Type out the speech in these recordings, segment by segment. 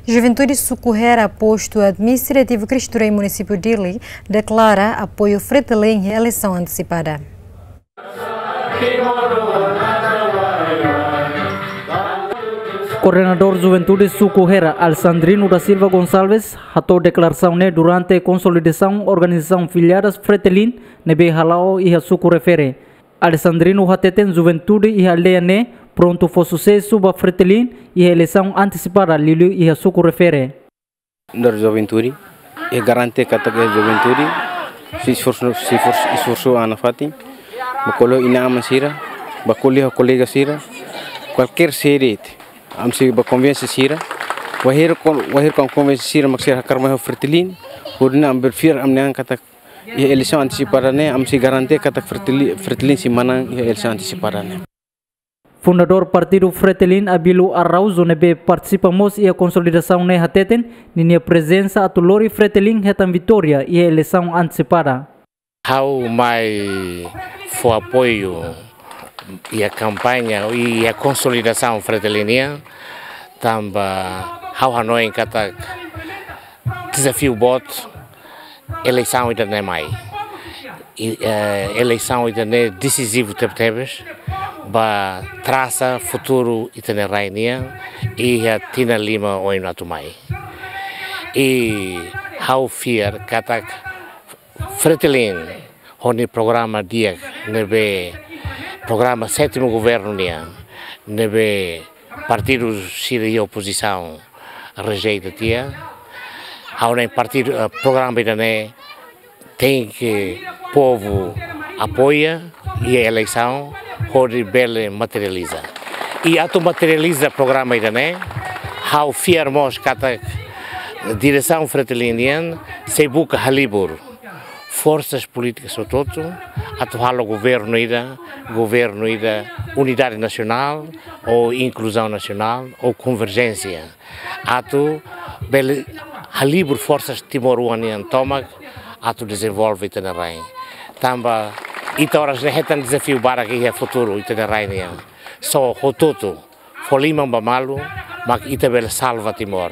Joventude Suku Hera, posto administrativo Cristura em município de Dili, declara apoio Fretilin Eleisaun Antesipada. Coordenador Joventude Suku Hera, Alessandrino da Silva Gonçalves, atou declaração durante a consolidação organização filiadas Fretilin nebe halao Iha Suku refere. Alessandrino hateten Joventude Iha Eleisaun pronto for sucesso ba Fretilin Iha Eleisaun Antesipada lilu Iha Suku refere. Dari Joventude garante kata Joventude se esforço ana fati bakolo ina amasira bakoli colega sira qualquer serete amsi ba convence sira wahir kon convence sira maksir hakar ma Fretilin hudna am berfir amna kata Iha Eleisaun Antesipada ne amsi garante kata Fretilin si Manan Iha Eleisaun Antesipada ne. Fundador Partidu Fretilin Abilu Arauzo nebe participamos e a consolidação ne hateten ninia presença atulori Fretilin hetan Vitória Iha Eleisaun Antesipada. How my for apoio e a campanha e a consolidação fretiliniana tamba how hanoi kata desafio bot eleição ainda não é mais eleição ainda não é decisivo tebes ba traça futuro itene rainia e a tina lima oi natumai e how fear kata Fretilin Hodi programa dia nebe programa sétimo governo nia nebe partidos de oposição rejeita tia how nem partido programa ainda tem que povo apoia e a eleição Hodi bele materializa e ato materializa programa ainda how firmos kata direção fretiliniana se busca halibur forças políticas o todo atual governo ida unidade nacional ou inclusão nacional ou convergência atu bele halibur forças timoruanian tomak atu desenvolve itinerai tamba itoras nehetan desafio bara que é futuro itinerai só hototo folima bamalu mak itabel salva Timor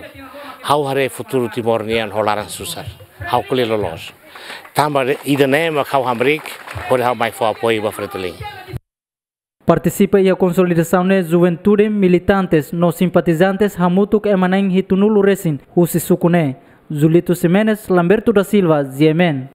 how hare futuro Timor nian holaran susar how kulilolos tamba idanema how hamrik por how mai for apoio ba Fretilin. Participa e a consolidação ne Juventude militantes no simpatizantes hamutuk emanan hitunulu resin husi sukune Julito Ximenes Lamberto da Silva Ziemen.